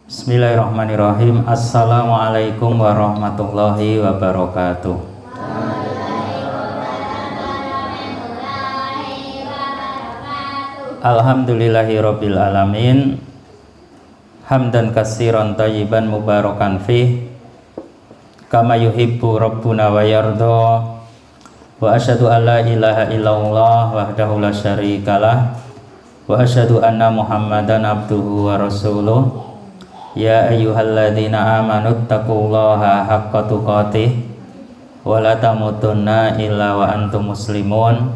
Bismillahirrahmanirrahim. Assalamualaikum warahmatullahi wabarakatuh. Alhamdulillahirabbil alamin. Hamdan katsiran thayyiban mubarakan fih kama yuhibbu rabbuna wa yardha. Wa asyhadu an la ilaha illallah wahdahu la syarikalah wa asyhadu anna Muhammadan abduhu wa rasuluh. Ya ayyuhalladzina amanu taqullaha haqqa tuqatih wa la tamutunna illa wa antum muslimun.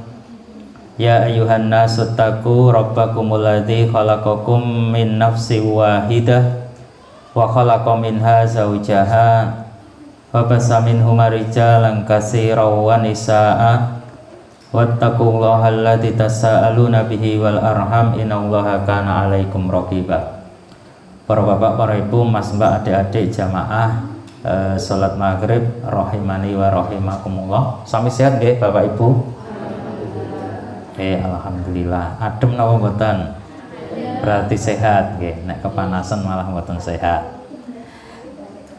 Ya ayyuhan nasu taqu rabbakumul ladzi khalaqakum min nafsin wahidah wa khalaqa minha zawjaha wa bassa minhuma rijalan katsiran wa nisaa'a wattaqullaha alladzi tasaaluna bihi wal arham innallaha kana 'alaikum raqiba. Para bapak, para ibu, mas mbak, adik-adik jamaah salat maghrib rahimani wa rahimakumullah. Sami sehat nggih bapak ibu? Alhamdulillah. Adem napa mboten? Berarti sehat nggih. Nek kepanasan malah mboten sehat.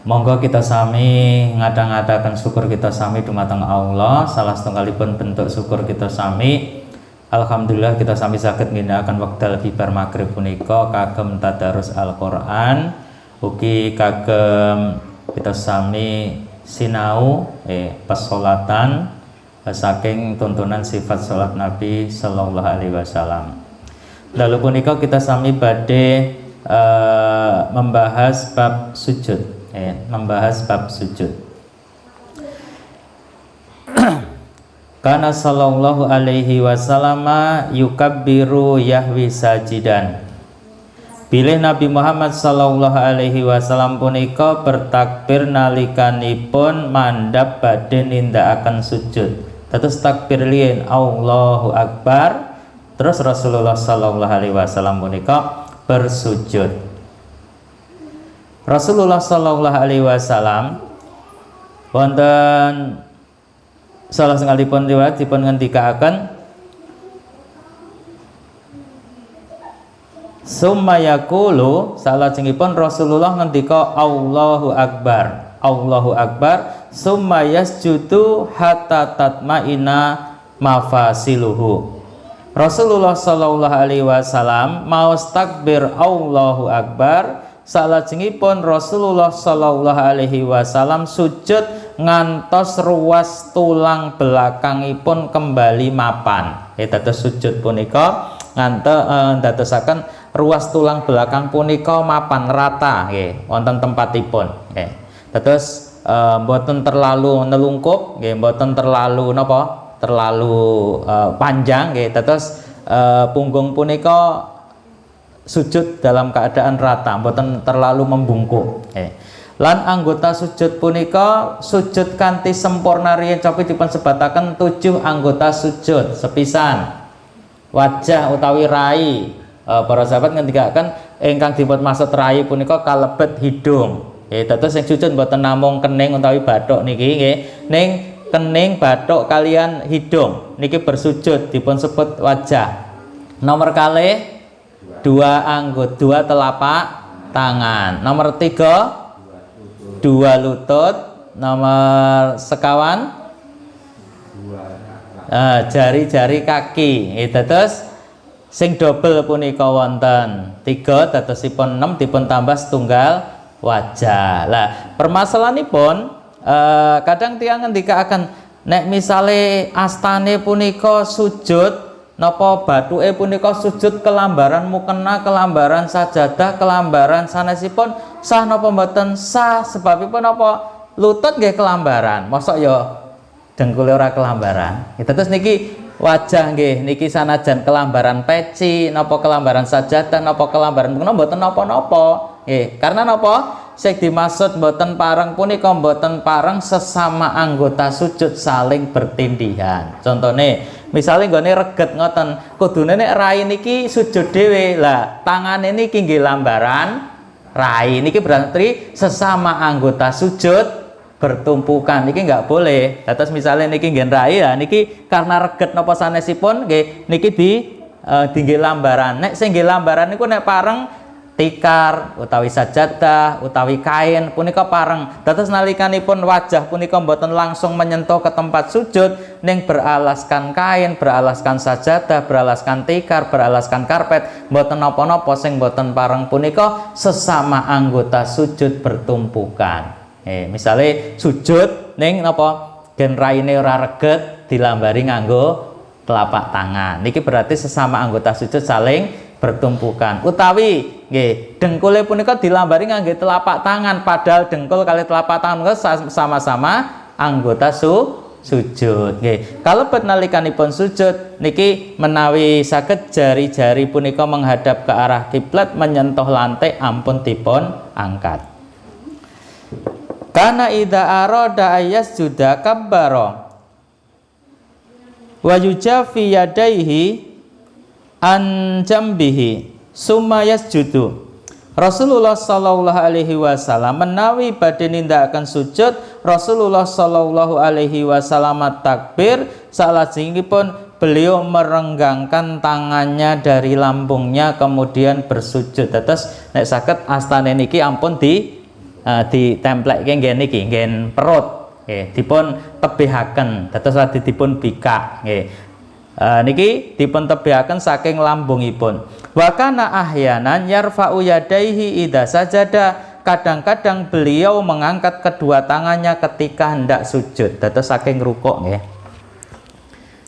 Monggo kita sami ngada-ngadakan syukur kita sami dumateng Allah. Salah setunggalipun bentuk syukur kita sami, alhamdulillah kita sami saged ngginakaken wekdal bibar maghrib punika kagem tadarus Al-Qur'an, ugi kagem kita sami sinau pesolatan saking tuntunan sifat salat Nabi sallallahu alaihi wasallam. Lalu punika kita sami badhe membahas bab sujud, membahas bab sujud. Kana sallallahu alaihi wasallam yukabbiru yahwi sajidan. Bilih Nabi Muhammad sallallahu alaihi wasallam punika bertakbir nalikanipun mandhap badhe nindakaken sujud. Terus takbir liyen Allahu Akbar. Terus Rasulullah sallallahu alaihi wasallam punika bersujud. Rasulullah sallallahu alaihi wasallam wonten salah setunggalipun riwayat dipun ngendikaaken summa yaqulu, salajengipun Rasulullah ngendika Allahu Akbar, Allahu Akbar, summa yasjudu hatta tatma'ina mafasiluhu. Rasulullah sallallahu alaihi wasallam maos takbir Allahu Akbar, salajengipun Rasulullah sallallahu alaihi wasallam sujud ngantos ruas tulang belakangipun kembali mapan. Dados sujud punika ndadosaken ruas tulang belakang punika mapan rata nggih wonten tempatipun nggih. Dados mboten terlalu nelungkup nggih, mboten terlalu napa? Terlalu panjang nggih. Dados punggung punika sujud dalam keadaan rata, mboten terlalu membungkuk nggih. Lan anggota sujud punika sujud kanthi sempurna riyen cobi dipun sebataken 7 anggota sujud sepisan wajah utawi rai. Para sahabat ngendikaken ingkang dipun maksud rai punika kalebet hidung. Dados sing sujud mboten namung kening utawi bathuk niki nggih, ning kening, bathuk kalian hidung niki bersujud dipun sebut wajah. Nomor kalih 2 telapak tangan. Nomor 3 2 lutut. Nomor sekawan jari-jari kaki. Dados sing double punika wonten 3, dadosipun 6 dipun tambah setunggal wajah. Lah permasalahanipun kadang tiyang ngendikaaken nek misale astane punika sujud napa bathuke punika sujud kelambaran mukena, kelambaran sajadah, kelambaran sanesipun sah napa mboten sah? Sebabipun napa? Lutut nggih kelambaran, mosok ya dengkule ora kelambaran. Terus niki wajah nggih niki sanajan kelambaran peci napa kelambaran sajadah napa kelambaran mukena mboten napa-napa nggih. Karena napa? Sing dimaksud mboten pareng punika mboten pareng sesama anggota sujud saling bertindihan. Contone misalnya nggone reget ngoten, kudune nek rai niki sujud dhewe. Lah tangane niki nggih lambaran rai niki berarti sesama anggota sujud bertumpukan, niki nggak boleh. Terus misalnya niki nggih rai ya niki karena reget napa sanesipun nggih niki di tinggi lambaran. Nek sing nggih lambaran niku nek pareng tikar utawi sajadah utawi kain punika pareng dados nalikanipun wajah punika mboten langsung menyentuh ke tempat sujud ning beralaskan kain, beralaskan sajadah, beralaskan tikar, beralaskan karpet mboten napa-napa sing mboten pareng punika sesama anggota sujud bertumpukan. Misale sujud ning napa gen raine ora reget dilambari nganggo telapak tangan. Niki berarti sesama anggota sujud saling bertumpukan. Utawi nggih, dengkule punika dilambari ngangge telapak tangan padahal dengkul kali telapak tangan sama-sama anggota sujud. Nggih. Kalebet nalikanipun sujud niki menawi saged jari-jari punika menghadap ke arah kiblat menyentuh lantai ampun dipun angkat. Kana idza arada ayyasjuda kabbara wa yujafi yadaihi an jambihi summa yasjudu. Rasulullah sallallahu alaihi wasallam menawi badhe nindakaken sujud, Rasulullah sallallahu alaihi wasallam takbir, salajengipun beliau merenggangkan tangannya dari lambungnya kemudian bersujud. Dados nek saged astane niki ampun ditemplekke nggih niki nggih perut nggih dipun tebihaken dados ladi dipun bikak nggih. Niki dipun tebihaken saking lambungipun. Wa kana ahyanan yarfa'u yadaihi idza sajada. Kadang-kadang beliau mengangkat kedua tangannya ketika hendak sujud. Dados saking rukuk nggih.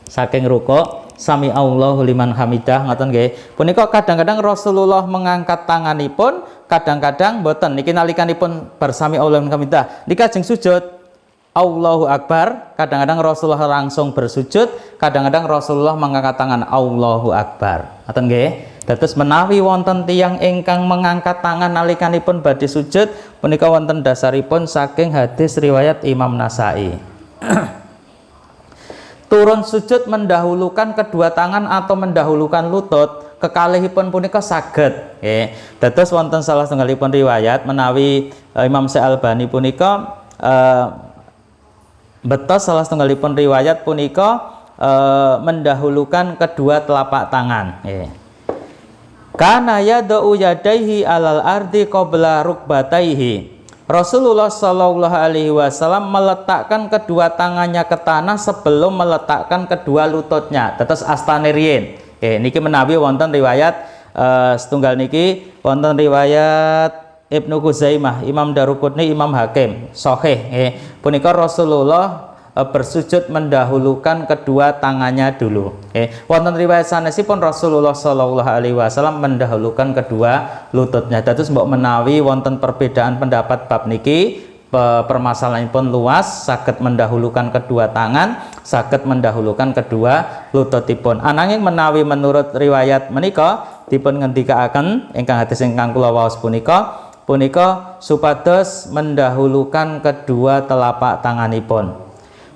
Saking rukuk sami Allahu liman hamidah ngoten nggih. Punika kadang-kadang Rasulullah mengangkat tanganipun, kadang-kadang boten. Niki nalikanipun bersami Allahu liman hamidah. Niki ajeng sujud Allahu Akbar, kadang-kadang Rasulullah langsung bersujud, kadang-kadang Rasulullah mengangkat tangan Allahu Akbar. Ngoten nggih. Dados menawi wonten tiyang ingkang mengangkat tangan nalikanipun badhe sujud, punika wonten dasaripun saking hadis riwayat Imam Nasai. Turun sujud mendahulukan kedua tangan atau mendahulukan lutut, kekalihipun punika saged. Nggih. Dados wonten salah setunggalipun riwayat menawi Imam Syalbani punika betos salah setunggalipun riwayat punika mendahulukan kedua telapak tangan. Kana yad'u yadaihi alal ardi qabla rukbataihi. Rasulullah sallallahu alaihi wasallam meletakkan kedua tangannya ke tanah sebelum meletakkan kedua lututnya. Dados astane riyin. Niki menawi wonten riwayat setunggal niki wonten riwayat Ibnu Khuzaimah, Imam Daruqutni, Imam Hakim, sahih. Punika Rasulullah bersujud mendahulukan kedua tangannya dulu. Wonten riwayat sanesipun Rasulullah sallallahu alaihi wasallam mendahulukan kedua lututnya. Dados mbok menawi wonten perbedaan pendapat bab niki, permasalahanipun luas, saged mendahulukan kedua tangan, saged mendahulukan kedua lututipun. Ananging menawi menurut riwayat menika dipun ngendikaaken ingkang hadis ingkang kula waos punika supados mendahulukan kedua telapak tanganipun.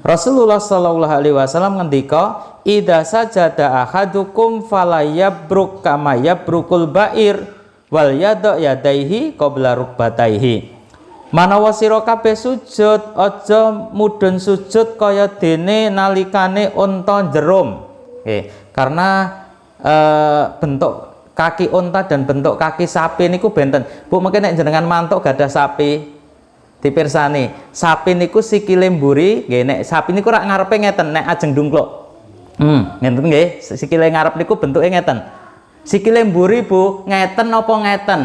Rasulullah sallallahu alaihi wasallam ngendika, "Idza sajada ahadukum falayabruk kama yabrukul ba'ir wal yada yadaihi qabla rukbataihi." Manawa sira kabeh sujud, aja mudhun sujud kaya dene nalikane unta jerum. Karena bentuk kaki unta dan bentuk kaki sapi niku benten. Bu, mungkin nek jenengan mantuk gadah sapi dipirsani. Sapi niku sikile mburi, nggih nek sapi niku rak ngarepe ngeten nek ajeng ndungkluk. Ngenten nggih, sikile ngarep niku bentuke ngeten. Sikile mburi, Bu, ngeten apa ngeten?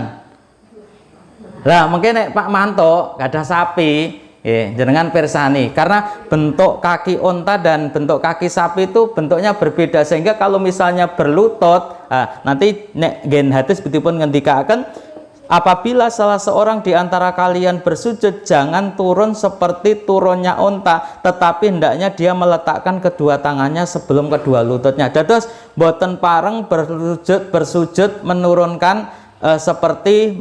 Lah, mungkin nek Pak mantuk gadah sapi, nggih jenengan pirsani. Karena bentuk kaki unta dan bentuk kaki sapi itu bentuknya berbeda sehingga kalau misalnya berlutut, nanti nek gen hadis betipun ngendikaaken apabila salah seorang di antara kalian bersujud jangan turun seperti turunnya unta, tetapi hendaknya dia meletakkan kedua tangannya sebelum kedua lututnya. Dados boten pareng bersujud menurunkan seperti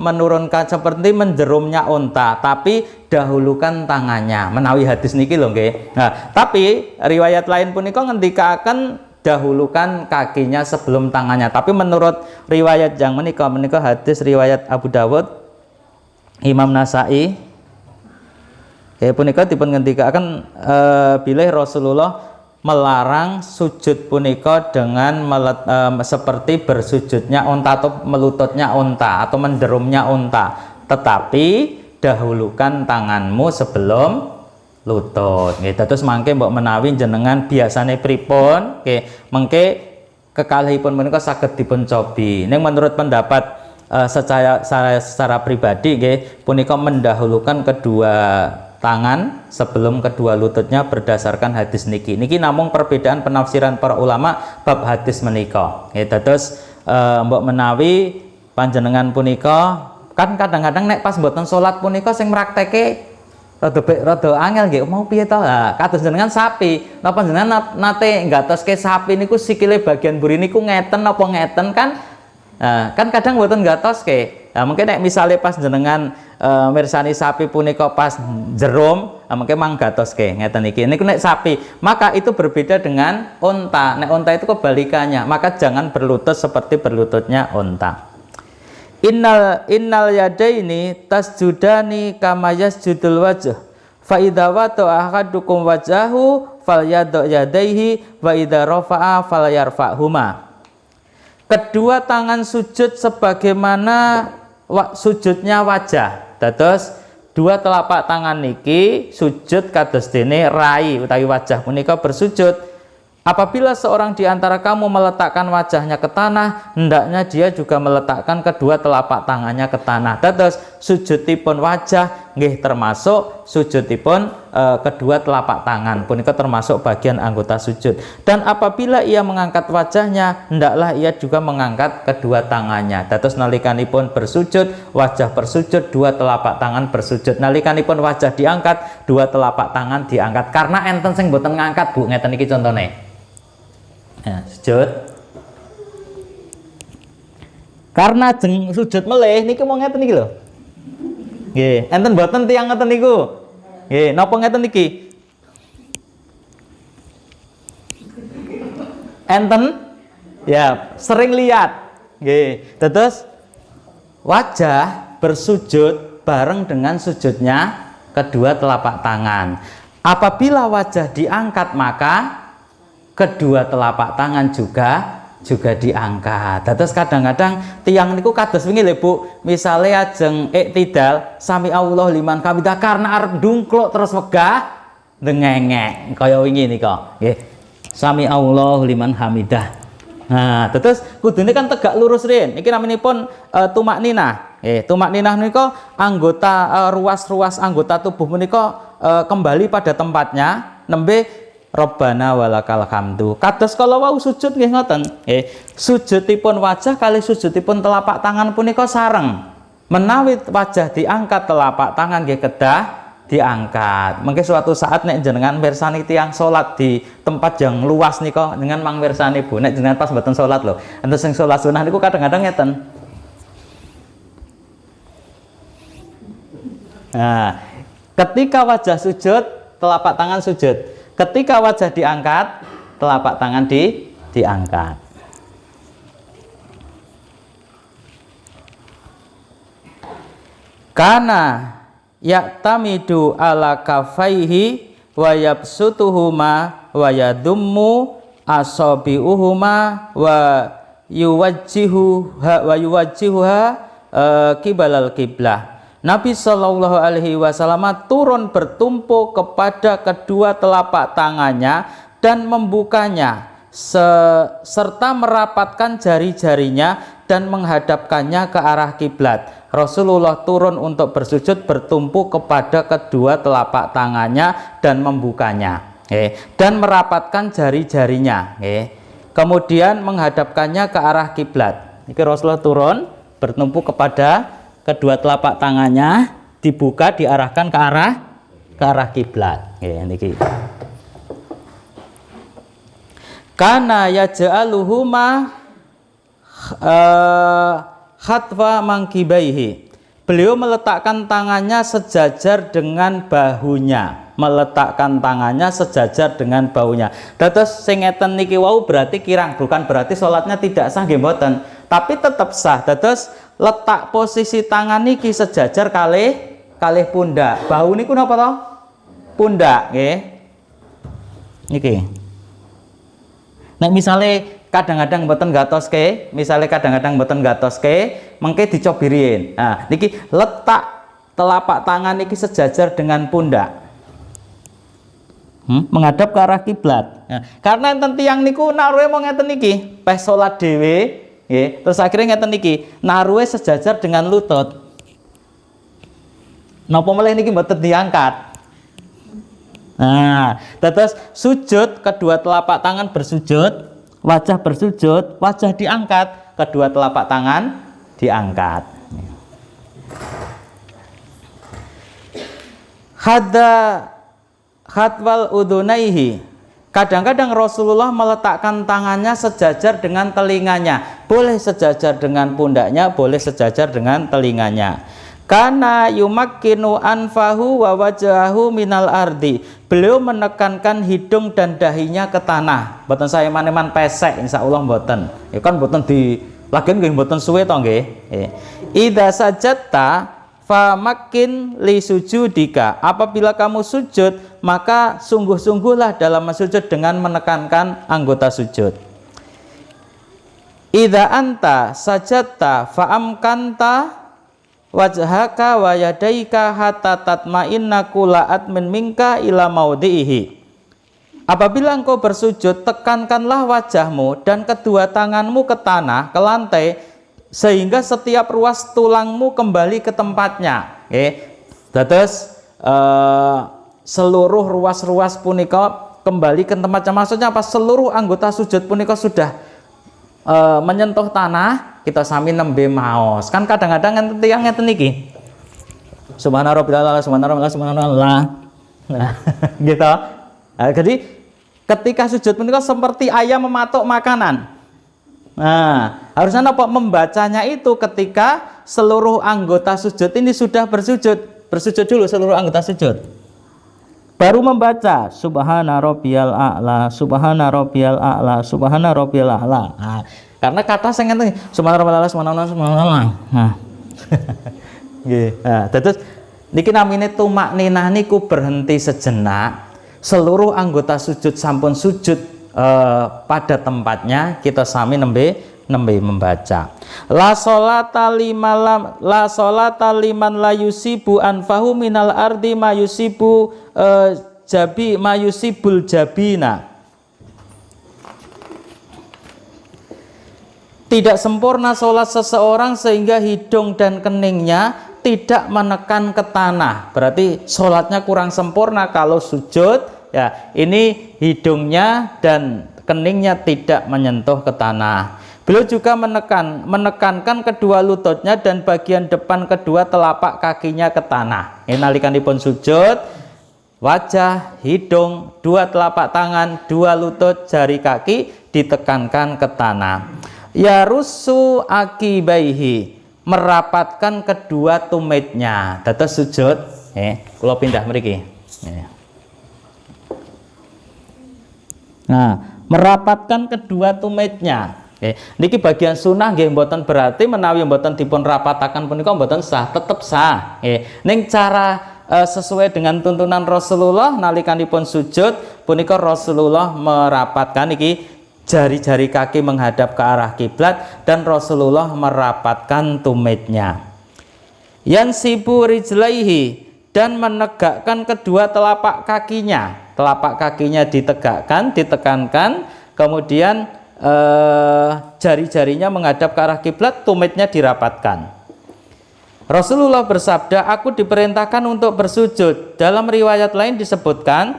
menjerumnya unta, tapi dahulukan tangannya. Menawi hadis niki lho nggih. Nah, tapi riwayat lain punika ngendikaken dahulukan kakinya sebelum tangannya. Tapi menurut riwayat yang menika hadis riwayat Abu Dawud, Imam Nasai, punika dipun ngendikaken bilih Rasulullah melarang sujud punika dengan seperti bersujudnya unta atau melututnya unta atau menderumnya unta, tetapi dahulukan tanganmu sebelum lutut. Gitu. Terus mangke mbok menawi jenengan biasane pripun, mengke kekalihipun menika saged dipun cobi. Ning menurut pendapat secara pribadi punika mendahulukan kedua tangan sebelum kedua lututnya berdasarkan hadis niki. Niki namung perbedaan penafsiran para ulama bab hadis menika. Terus mbok menawi panjenengan punika kan kadang-kadang nek pas mboten salat punika sing mrakteke rada angel nggih mau piye to? Lah kados jenengan sapi. Napa jenengan nate ngatoske sapi niku sikile bagian mburi niku ngeten apa ngeten kan? Kan kadang mboten ngatoske. Nah, mungkin nek misale pas jenengan mirsani sapi punika pas jerum, mungkin manggatoske ngeten iki. Niku nek sapi, maka itu berbeda dengan unta. Nek unta itu kebalikannya, maka jangan berlutut seperti berlututnya unta. Innal yadaini tasjudani kama yasjudul wajh. Fa idza wata'a ahadukum wajahu falyadu yadaihi wa idza rafa'a falyarfa'huma. Kedua tangan sujud sebagaimana sujudnya wajah. Dados dua telapak tangan niki sujud kados dene rai utawi wajah punika bersujud. Apabila seorang di antara kamu meletakkan wajahnya ke tanah, hendaknya dia juga meletakkan kedua telapak tangannya ke tanah. Dados sujudipun wajah nggih termasuk sujudipun kedua telapak tangan punika termasuk bagian anggota sujud. Dan apabila ia mengangkat wajahnya, hendaklah ia juga mengangkat kedua tangannya. Dados nalikanipun bersujud, wajah bersujud, dua telapak tangan bersujud. Nalikanipun wajah diangkat, dua telapak tangan diangkat. Karena enten sing boten ngangkat, Bu, ngeten iki contone. Nah, sujud. Karena sujud melih niki mau ngeten iki lho. Nggih, enten boten tiyang ngeten niku. Nggih, napa ngeten iki? Enten ya sering lihat. Nggih, terus wajah bersujud bareng dengan sujudnya kedua telapak tangan. Apabila wajah diangkat maka kedua telapak tangan juga diangkat. Terus kadang-kadang tiang niku kados wingi lho Bu, misale ajeng iktidal sami Allah liman hamidah karena arep ndungkluk terus wegah dengengek kaya wingi nika nggih. Sami Allah liman hamidah. Nah, terus kudune kan tegak lurus rin. Iki naminipun tumak ninah. Tumak ninah nika anggota ruas-ruas anggota tubuh menika kembali pada tempatnya nembe Robbana walakal hamdu. Kados kala wau sujud nggih ngoten. Sujudipun wajah kali sujudipun telapak tangan punika sareng. Menawi wajah diangkat telapak tangan nggih kedah diangkat. Mengke suatu saat nek jenengan mirsani tiyang salat di tempat yang luas nika dengan mangmirsani Bu. Nek jenengan pas mboten salat lho. Enten sing salat sunah niku kadang-kadang ngeten. Nah, ketika wajah sujud, telapak tangan sujud. Ketika wajah diangkat, telapak tangan diangkat. Kana yaktamidu ala kafaihi wa yabsutuhuma wa yadummu asabi'uhuma wa yuwajjihuha kibalal kiblah. Nabi Shallallahu Alaihi Wasallam turun bertumpu kepada kedua telapak tangannya dan membukanya serta merapatkan jari-jarinya dan menghadapkannya ke arah kiblat. Rasulullah turun untuk bersujud bertumpu kepada kedua telapak tangannya dan membukanya dan merapatkan jari-jarinya. Kemudian menghadapkannya ke arah kiblat. Ini Rasulullah turun bertumpu kepada kedua telapak tangannya dibuka diarahkan ke arah kiblat. Niki. Kana yaj'aluhuma khatwa mangkibaihi. Beliau meletakkan tangannya sejajar dengan bahunya. Meletakkan tangannya sejajar dengan bahunya. Dados sing ngeten niki wau berarti kirang, bukan berarti salatnya tidak sah nggih mboten, tapi tetap sah. Dados letak posisi tangan niki sejajar kalih pundak. Bahu niku napa to? Pundak nggih. Niki. Nek misale kadang-kadang mboten gatoske, mengke dicobirien. Nah, niki letak telapak tangan niki sejajar dengan pundak. Menghadap ke arah kiblat. Nah, karena enten tiyang niku naruhe mau ngeten niki, pas salat dhewe, nggih, terus akhirnya ngeten niki, naruhe sejajar dengan lutut. Napa melih niki mboten diangkat. Nah, terus sujud, kedua telapak tangan bersujud, wajah bersujud, wajah diangkat, kedua telapak tangan diangkat. Khatwal udunaihi. Kadang-kadang Rasulullah meletakkan tangannya sejajar dengan telinganya. Boleh sejajar dengan pundaknya, boleh sejajar dengan telinganya. Kana yumakkinu anfahu wa wajahu minal ardi. Beliau menekankan hidung dan dahinya ke tanah. Mboten saya maneman pesek insyaallah mboten. Ya kan mboten di lagian nggih mboten suwe to nggih. Idza sajadta famakin li sujudika. Apabila kamu sujud, maka sungguh-sungguhlah dalam sujud dengan menekankan anggota sujud. Idza anta sajadta fa'amkanta wajhaka wa yadaika hatta tatma'inna kula'at min minka ila maudhihi. Apabila engkau bersujud, tekankanlah wajahmu dan kedua tanganmu ke tanah, ke lantai, sehingga setiap ruas tulangmu kembali ke tempatnya. Terus seluruh ruas-ruas punika kembali ke tempatnya. Maksudnya apa? Seluruh anggota sujud punika sudah menyentuh tanah, kita sami nembe maos. Kan kadang-kadang enten tiyang ngeten niki. Subhanallah, subhanallah. Nah, gitu. Nah, jadi ketika sujud punika seperti ayam mematok makanan. Nah, harusnya apa? Membacanya itu ketika seluruh anggota sujud ini sudah bersujud. Bersujud dulu seluruh anggota sujud. Baru membaca subhana rabbiyal a'la, subhana rabbiyal a'la, subhana rabbiyal a'la. Nah, karena kata saya ngene subhanallah, subhanallah. Nah. Nggih. Nah, terus niki namine tumak ninah niku berhenti sejenak. Seluruh anggota sujud sampun sujud pada tempatnya, kita sami nembe membaca. La sholata liman la yusibu anfahu minal ardi ma yusibu ma yusibul jabina. Tidak sempurna sholat seseorang sehingga hidung dan keningnya tidak menekan ke tanah. Berarti sholatnya kurang sempurna kalau sujud. Ya, ini hidungnya dan keningnya tidak menyentuh ke tanah. Beliau juga menekankan kedua lututnya dan bagian depan kedua telapak kakinya ke tanah. Nalikanipun sujud, wajah, hidung, dua telapak tangan, dua lutut, jari kaki ditekankan ke tanah. Ya rusu akibaihi, merapatkan kedua tumitnya. Dados sujud, kula pindah mriki. Nah, merapatkan kedua tumitnya. Niki bagian sunah nggih mboten berarti menawi mboten dipun rapataken punika mboten sah, tetep sah. Ning cara sesuai dengan tuntunan Rasulullah nalikanipun sujud punika Rasulullah merapatkan niki jari-jari kaki menghadap ke arah kiblat dan Rasulullah merapatkan tumitnya. Yansibu rijlaihi, dan menegakkan kedua telapak kakinya. Telapak kakinya ditegakkan, ditekankan, kemudian jari-jarinya menghadap ke arah kiblat, tumitnya dirapatkan. Rasulullah bersabda, aku diperintahkan untuk bersujud. Dalam riwayat lain disebutkan,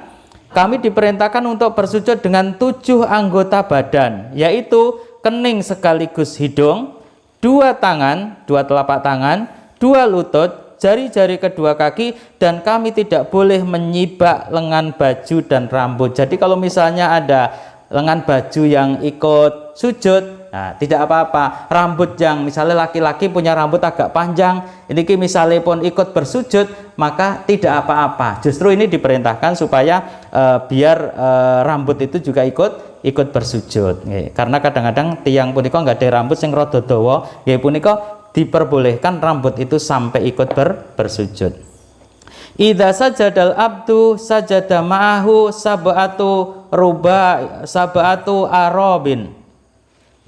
kami diperintahkan untuk bersujud dengan 7 anggota badan, yaitu kening sekaligus hidung, 2 tangan, 2 telapak tangan, 2 lutut, jari-jari kedua kaki, dan kami tidak boleh menyibak lengan baju dan rambut. Jadi kalau misalnya ada lengan baju yang ikut sujud, nah tidak apa-apa. Rambut yang misalnya laki-laki punya rambut agak panjang, ini misalnya pun ikut bersujud, maka tidak apa-apa. Justru ini diperintahkan supaya biar rambut itu juga ikut bersujud. Karena kadang-kadang tiang punika nggak ada rambut sing rada dawa, nggih punika diperbolehkan rambut itu sampai ikut bersujud. Idza sajadal abdu sajada ma'ahu sab'atu sab'atu arobin.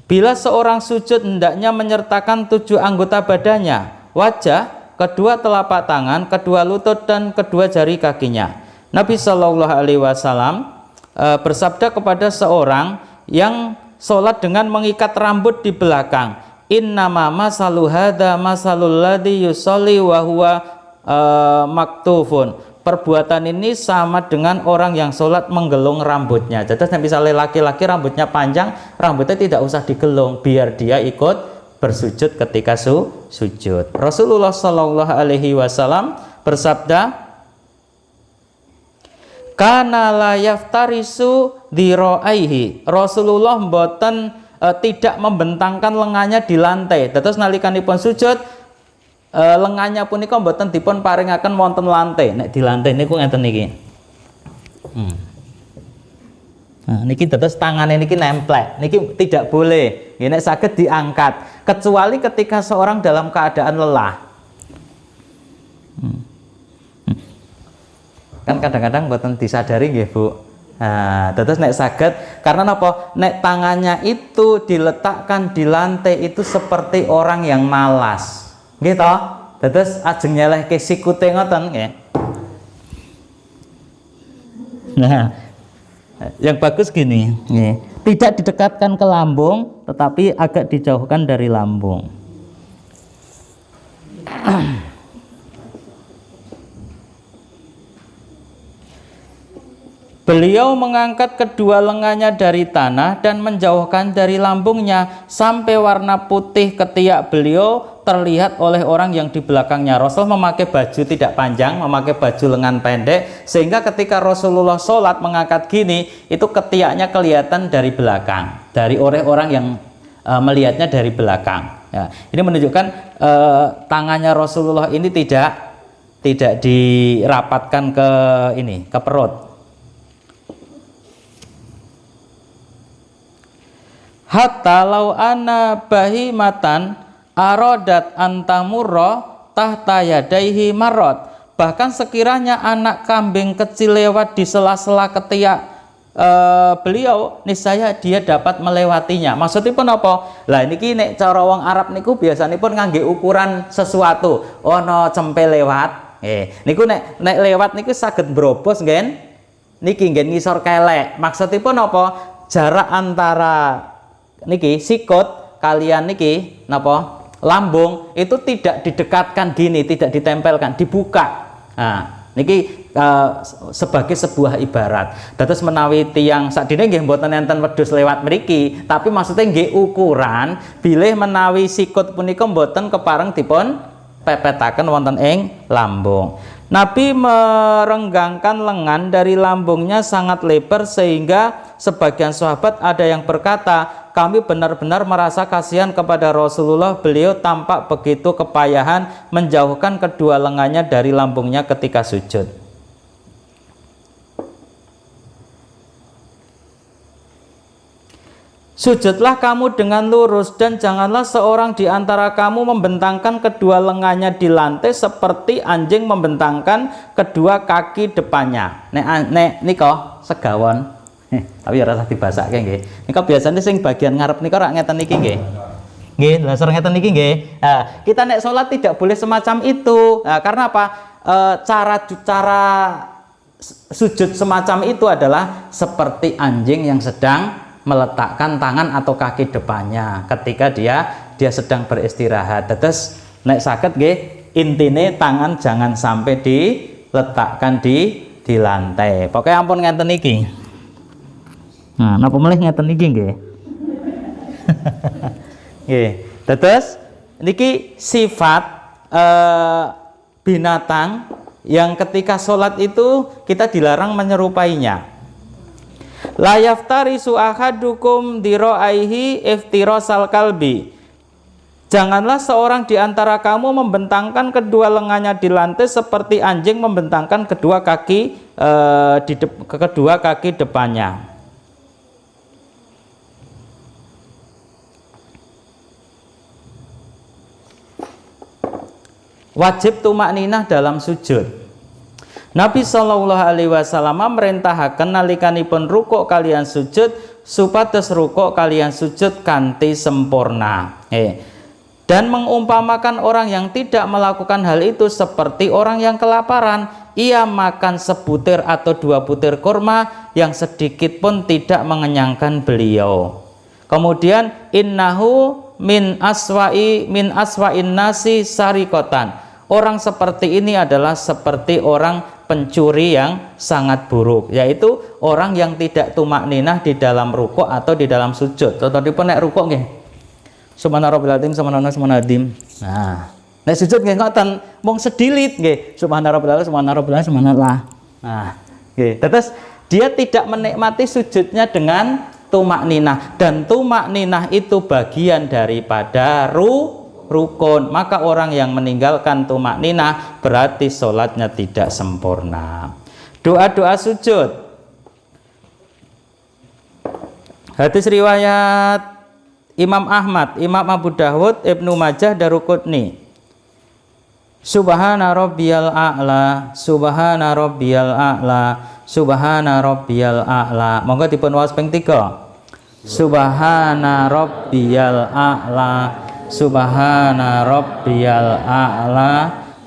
Bila seorang sujud hendaknya menyertakan 7 anggota badannya, wajah, kedua telapak tangan, kedua lutut, dan kedua jari kakinya. Nabi Shallallahu Alaihi Wasallam bersabda kepada seorang yang sholat dengan mengikat rambut di belakang, innama masalu hadza masalul ladzi yusolli wa huwa maktufun. Perbuatan ini sama dengan orang yang sholat menggelung rambutnya. Jadi misalnya laki-laki rambutnya panjang, rambutnya tidak usah digelung, biar dia ikut bersujud ketika sujud. Rasulullah Shallallahu Alaihi Wasallam bersabda, kana la yaftarisu dhiroaihi. Rasulullah mboten tidak membentangkan lengannya di lantai. Terus nalikanipun sujud lengannya punika mboten dipun paringaken wonten lantai. Nek di lantai niku ngeten niki. Nah, niki terus tangannya niki nemplek. Niki tidak boleh. Nek saged diangkat kecuali ketika seorang dalam keadaan lelah. Kan kadang-kadang mboten disadari nggih, Bu. Nah, terus nek saged karena napa? Nek tangannya itu diletakkan di lantai itu seperti orang yang malas. Nggih to? Terus ajeng nyelehke sikute ngoten nggih. Nah, yang bagus gini, nggih. Tidak didekatkan ke lambung, tetapi agak dijauhkan dari lambung. Beliau mengangkat kedua lengannya dari tanah dan menjauhkan dari lambungnya sampai warna putih ketiak beliau terlihat oleh orang yang di belakangnya. Rasul memakai baju tidak panjang, memakai baju lengan pendek, sehingga ketika Rasulullah sholat mengangkat gini, itu ketiaknya kelihatan dari belakang, dari orang yang melihatnya dari belakang. Ya, ini menunjukkan tangannya Rasulullah ini tidak dirapatkan ke perut. Hatta lau ana bahimatan arodat antamurro tahta yadaihi marot. Bahkan sekiranya anak kambing kecil lewat di sela-sela ketiak beliau, niscaya dia dapat melewatinya. Maksudnya pun apa? Lah niki nek cara wong Arab niku biasanya pun ngangge ukuran sesuatu. Ono cempe lewat. Niku nek lewat niku saged brobos ngen. Niki ngen ngisor kelek. Maksudnya pun apa? Jarak antara niki sikut kalian niki napa lambung itu tidak didekatkan gini, tidak ditempelkan, dibuka. Nah, niki sebagai sebuah ibarat. Dados menawi tiyang sakdene nggih mboten enten wedhus lewat mriki, tapi maksudnya nggih ukuran bilih menawi sikut punika mboten kepareng dipun pepetaken wonten ing lambung. Nabi merenggangkan lengan dari lambungnya sangat lebar sehingga sebagian sahabat ada yang berkata, kami benar-benar merasa kasihan kepada Rasulullah, beliau tampak begitu kepayahan menjauhkan kedua lengannya dari lambungnya ketika sujud. Sujudlah kamu dengan lurus dan janganlah seorang di antara kamu membentangkan kedua lengannya di lantai seperti anjing membentangkan kedua kaki depannya. Nek nika segawon. Tapi ya rasa dibasake nggih. Nika biasanya sing bagian ngarep nika rak ngeten niki nggih. Nggih, dasar ngeten niki nggih. Nah, kita nek salat tidak boleh semacam itu. Nah, karena apa? Cara sujud semacam itu adalah seperti anjing yang sedang meletakkan tangan atau kaki depannya ketika dia sedang beristirahat. Terus nek saged nggih, intine tangan jangan sampai diletakkan di lantai. Pokoknya ampun ngeten niki. Nah, napa melih ngeten niki nggih. Nggih. Terus niki sifat binatang yang ketika sholat itu kita dilarang menyerupainya. La yaftarisu ahadukum dhiroaihi iftirasal kalbi. Janganlah seorang di antara kamu membentangkan kedua lengannya di lantai seperti anjing membentangkan kedua kaki depannya. Wajib tumakninah dalam sujud. Nabi sallallahu alaihi wasallam merintahaken nalikanipun rukuk kalian sujud supados rukuk kalian sujud kanthi sempurna. Dan mengumpamakan orang yang tidak melakukan hal itu seperti orang yang kelaparan, ia makan sebutir atau 2 butir kurma yang sedikit pun tidak mengenyangkan beliau. Kemudian innahu min aswa'in nasi sarikotan. Orang seperti ini adalah seperti orang pencuri yang sangat buruk, yaitu orang yang tidak tumak ninah di dalam rukuk atau di dalam sujud. Contohipun nek rukuk nggih. Subhanarabbil azim, subhanallah. Nah, nek sujud nggih ngoten, mung sedilit nggih. Subhanarabbil azim, subhanallah. Nah, nggih. Terus dia tidak menikmati sujudnya dengan tumak ninah, dan tumak ninah itu bagian daripada rukun. Maka orang yang meninggalkan tumak ninah berarti sholatnya tidak sempurna. Doa-doa sujud. Hadis riwayat Imam Ahmad, Imam Abu Dawud, Ibnu Majah, Daruqutni. Subhana rabbiyal a'la, subhana rabbiyal a'la, subhana rabbiyal a'la. Monggo dipun waos ping 3. Subhana rabbiyal a'la, subhana rabbiyal a'la,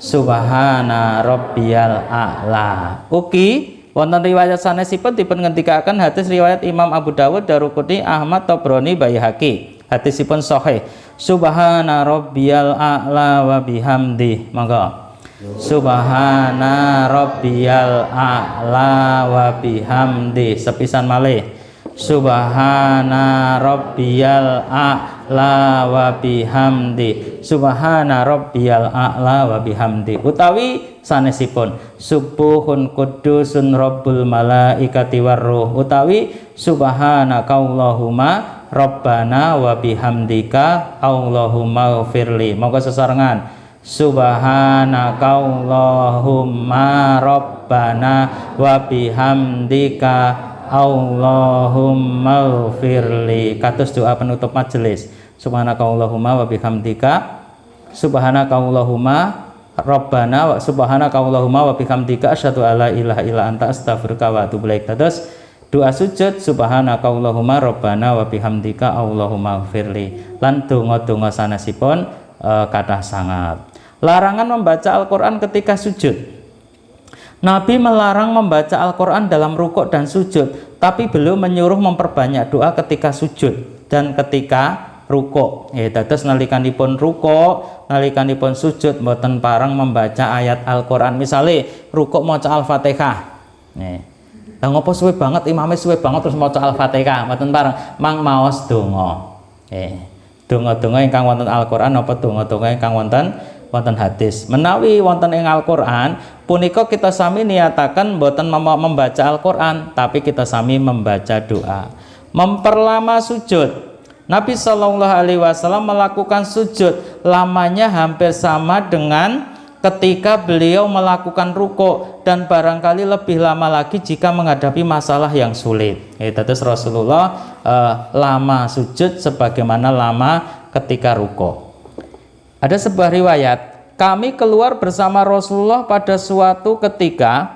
subhana rabbiyal a'la. Ugi wonten riwayat sanesipun dipun ngendikaken hadis riwayat Imam Abu Dawud, Daruqutni, Ahmad, Tabrani, Baihaqi. Hadisipun sahih. Subhana rabbiyal a'la wa bihamdi. Monggo. Subhana rabbiyal a'la wa bihamdi. Sepisan malih. Subhana rabbiyal a'la wa bihamdi. Subhana rabbiyal a'la wa bihamdi. Utawi sanesipun subuhun kudusun rabbul malaikati warruh. Utawi subhanaka Allahumma rabbana wa bihamdika Allahumma ghfirli. Monggo sesarengan. Subhanaka Allahumma rabbana wa bihamdika Allahumma ghfirli. Kados doa penutup majelis. Subhanaka Allahumma wa bihamdika, subhanaka Allahumma rabbana wa subhanaka Allahumma wa bihamdika asyhadu alla ilaha illa anta astaghfiruka wa atubu ilaik. Terus doa sujud subhanaka Allahumma rabbana wa bihamdika Allahumma ghfirli. Lan donga-donga sanesipun kathah sangat. Larangan membaca Al-Qur'an ketika sujud. Nabi melarang membaca Al-Quran dalam rukuk dan sujud, tapi beliau menyuruh memperbanyak doa ketika sujud dan ketika rukuk. Dados nalikanipun rukuk, nalikanipun sujud mboten parang membaca ayat Al-Quran. Misalnya rukuk maca Al-Fatihah. Lah ngopo suwe banget imame suwe banget terus maca Al-Fatihah, mboten parang mang maos donga. Donga-donga ingkang wonten Al-Quran napa donga-donga ingkang wonten hadis. Menawi wonten ing Al-Qur'an punika kita sami niataken boten membaca Al-Qur'an, tapi kita sami membaca doa. Memperlama sujud. Nabi Shallallahu alaihi wasallam melakukan sujud lamanya hampir sama dengan ketika beliau melakukan rukuk, dan barangkali lebih lama lagi jika menghadapi masalah yang sulit. Terus Rasulullah lama sujud sebagaimana lama ketika rukuk. Ada sebuah riwayat, kami keluar bersama Rasulullah pada suatu ketika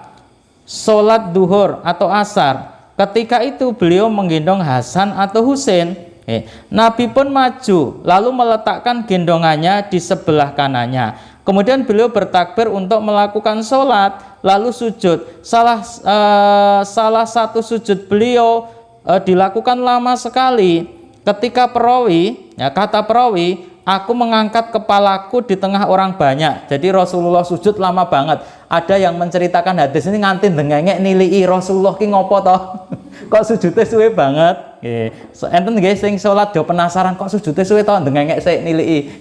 sholat duhur atau asar. Ketika itu beliau menggendong Hasan atau Husain. Nabi pun maju lalu meletakkan gendongannya di sebelah kanannya. Kemudian beliau bertakbir untuk melakukan sholat lalu sujud. Salah satu sujud beliau dilakukan lama sekali. Ketika perawi, kata perawi, aku mengangkat kepalaku di tengah orang banyak. Jadi Rasulullah sujud lama banget. Ada yang menceritakan hadis ini nganti dengengek nilii Rasulullah ki ngopo toh? Kok sujudnya suwe banget? Enten nggih sing salat do penasaran kok sujudnya suwe toh dengengek sik nilii.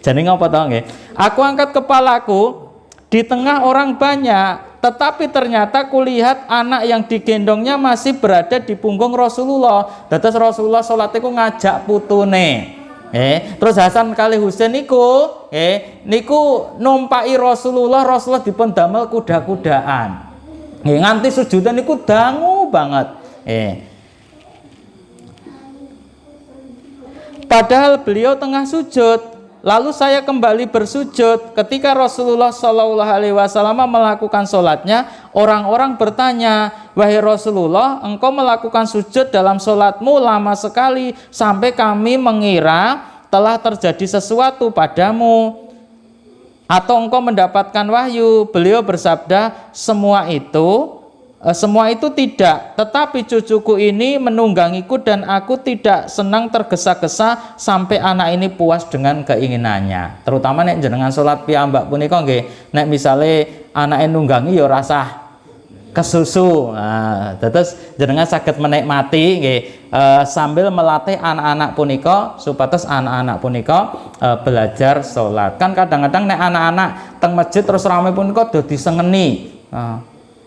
Jadi ngopo toh nggih? Aku angkat kepalaku di tengah orang banyak, tetapi ternyata kulihat anak yang digendongnya masih berada di punggung Rasulullah. Dados Rasulullah salat iku ngajak putune. Terus Hasan kali Husain niku numpaki Rasulullah dipun damel kuda-kudaan. Nganti sujudan niku dangu banget. Padahal beliau tengah sujud. lalu saya kembali bersujud. Ketika Rasulullah Shallallahu Alaihi Wasallam melakukan sholatnya, orang-orang bertanya, wahai Rasulullah, engkau melakukan sujud dalam sholatmu lama sekali sampai kami mengira telah terjadi sesuatu padamu atau engkau mendapatkan wahyu. Beliau bersabda, semua itu tidak, tetapi cucuku ini menunggangiku dan aku tidak senang tergesa-gesa sampai anak ini puas dengan keinginannya. Terutama nek jenengan salat piyambak punika nggih, nek misale anake nunggangi ya rasa kesusu. Nah, terus jenengan saged menikmati nggih sambil melatih anak-anak punika supados anak-anak punika belajar salat. Kan kadang-kadang nek anak-anak teng masjid terus rame punika dadi sengeni.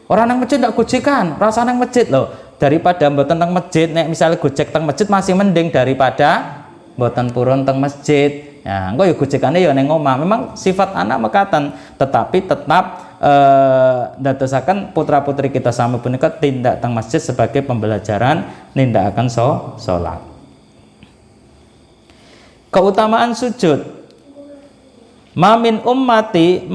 Orang nang masjid ndak gojekan, rasa nang masjid loh. Daripada mboten teng masjid, nek misalnya gojek teng masjid masih mending daripada mboten purun teng masjid. Ya, engko ya gojekane ya ning omah. Memang sifat anak mekaten, tetapi tetap ndadosaken putra-putri kita sami punika tindak teng masjid sebagai pembelajaran nindakaken salat. Keutamaan sujud. Mamin ummati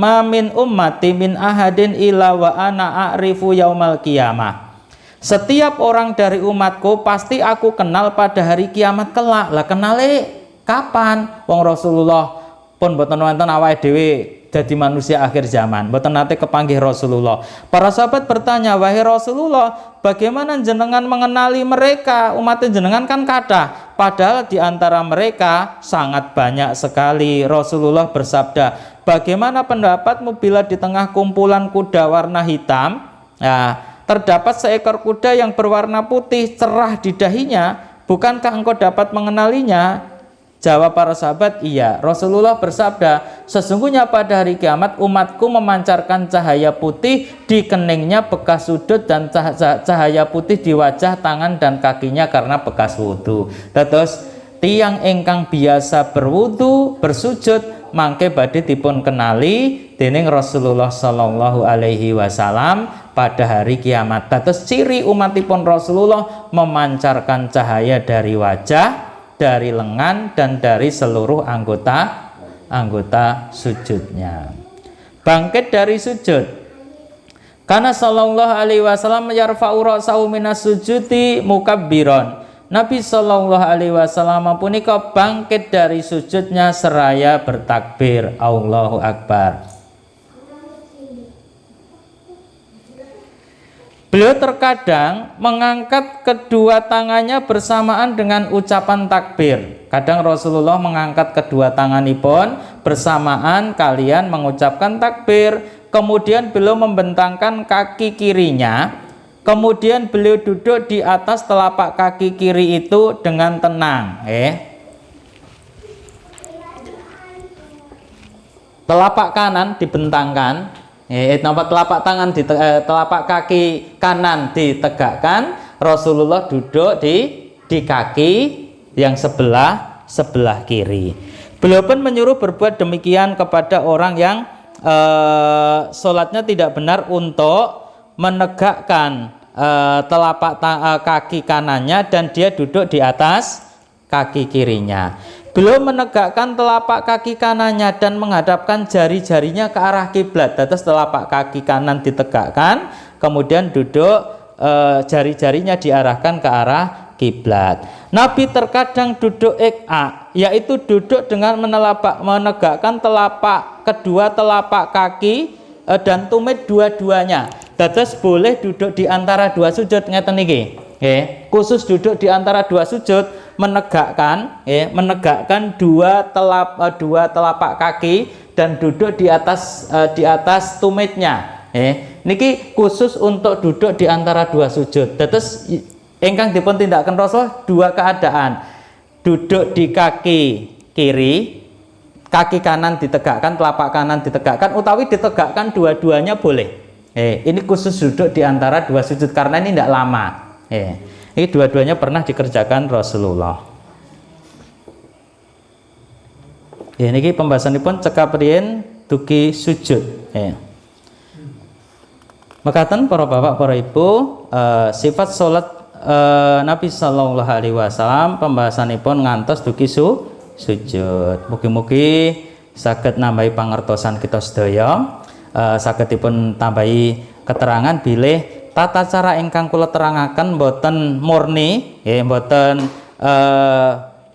min ahadin ila wa ana a'rifu yaumal qiyamah. Setiap orang dari umatku pasti aku kenal pada hari kiamat kelak. Lah kenale kapan? Wong Rasulullah pun boten wonten awake dhewe dadi manusia akhir zaman, boten nate kepanggih Rasulullah. Para sahabat bertanya, wahai Rasulullah, bagaimana jenengan mengenali mereka? Umat jenengan kan kathah, padahal di antara mereka sangat banyak sekali. Rasulullah bersabda, bagaimana pendapatmu bila di tengah kumpulan kuda warna hitam, terdapat seekor kuda yang berwarna putih cerah di dahinya? Bukankah engkau dapat mengenalinya? Jawab para sahabat, iya. Rasulullah bersabda, sesungguhnya pada hari kiamat umatku memancarkan cahaya putih di keningnya bekas sujud dan cahaya putih di wajah, tangan dan kakinya karena bekas wudhu. Terus tiang ingkang biasa berwudhu bersujud mangke badhe dipun kenali dening Rasulullah Shallallahu Alaihi Wasallam pada hari kiamat. Terus ciri umatipun Rasulullah memancarkan cahaya dari wajah, dari lengan dan dari seluruh anggota sujudnya. Bangkit dari sujud. Karena Sallallahu Alaihi Wasallam yarfa'u ra'sahu minas sujudi mukabbiron. Nabi Sallallahu Alaihi Wasallam punika bangkit dari sujudnya seraya bertakbir, Allahu Akbar. Beliau terkadang mengangkat kedua tangannya bersamaan dengan ucapan takbir. Kadang Rasulullah mengangkat kedua tanganipun bersamaan kalian mengucapkan takbir. Kemudian beliau membentangkan kaki kirinya. Kemudian beliau duduk di atas telapak kaki kiri itu dengan tenang. Telapak kanan dibentangkan. Telapak tangan di telapak kaki kanan ditegakkan, Rasulullah duduk di kaki yang sebelah kiri. Beliau pun menyuruh berbuat demikian kepada orang yang sholatnya tidak benar untuk menegakkan telapak kaki kanannya dan dia duduk di atas kaki kirinya. Beliau menegakkan telapak kaki kanannya dan menghadapkan jari-jarinya ke arah kiblat. Terus telapak kaki kanan ditegakkan, kemudian duduk, jari-jarinya diarahkan ke arah kiblat. Nabi terkadang duduk iq'a, yaitu duduk dengan menegakkan kedua telapak kaki dan tumit dua-duanya. Terus boleh duduk di antara dua sujud, ngeten niki. Khusus duduk di antara dua sujud, menegakkan dua telapak kaki dan duduk di atas tumitnya. Niki khusus untuk duduk di antara dua sujud. Terus ingkang dipun tindakaken Rasul dua keadaan. Duduk di kaki kiri, kaki kanan ditegakkan, telapak kanan ditegakkan, utawi ditegakkan dua-duanya boleh. Ini khusus duduk di antara dua sujud karena ini tidak lama. Ini dua-duanya pernah dikerjakan Rasulullah. Ini pembahasan pun cekap riyen dugi sujud. Mekaten para bapak, para ibu, sifat salat Nabi Sallallahu Alaihi Wasallam pembahasanipun ngantos dugi sujud. Mugi-mugi saged nambahi pangertosan kita sedaya, saged dipun tambahi keterangan bilih tata cara ingkang kula terangaken boten murni, nggih boten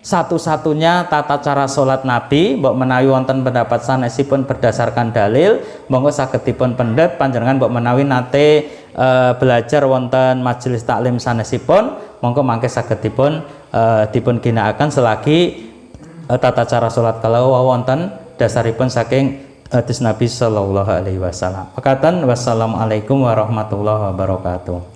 satu-satunya tata cara sholat Nabi, mbok menawi wonten pendapat sanesipun berdasarkan dalil, monggo saged dipun pendet panjenengan mbok menawi nate belajar wonten majelis taklim sanesipun, monggo mangke saged dipun ginakaken selagi tata cara sholat kalau wonten dasaripun saking hadis Nabi sallallahu alaihi wasallam. Mekaten wassalamualaikum warahmatullahi wabarakatuh.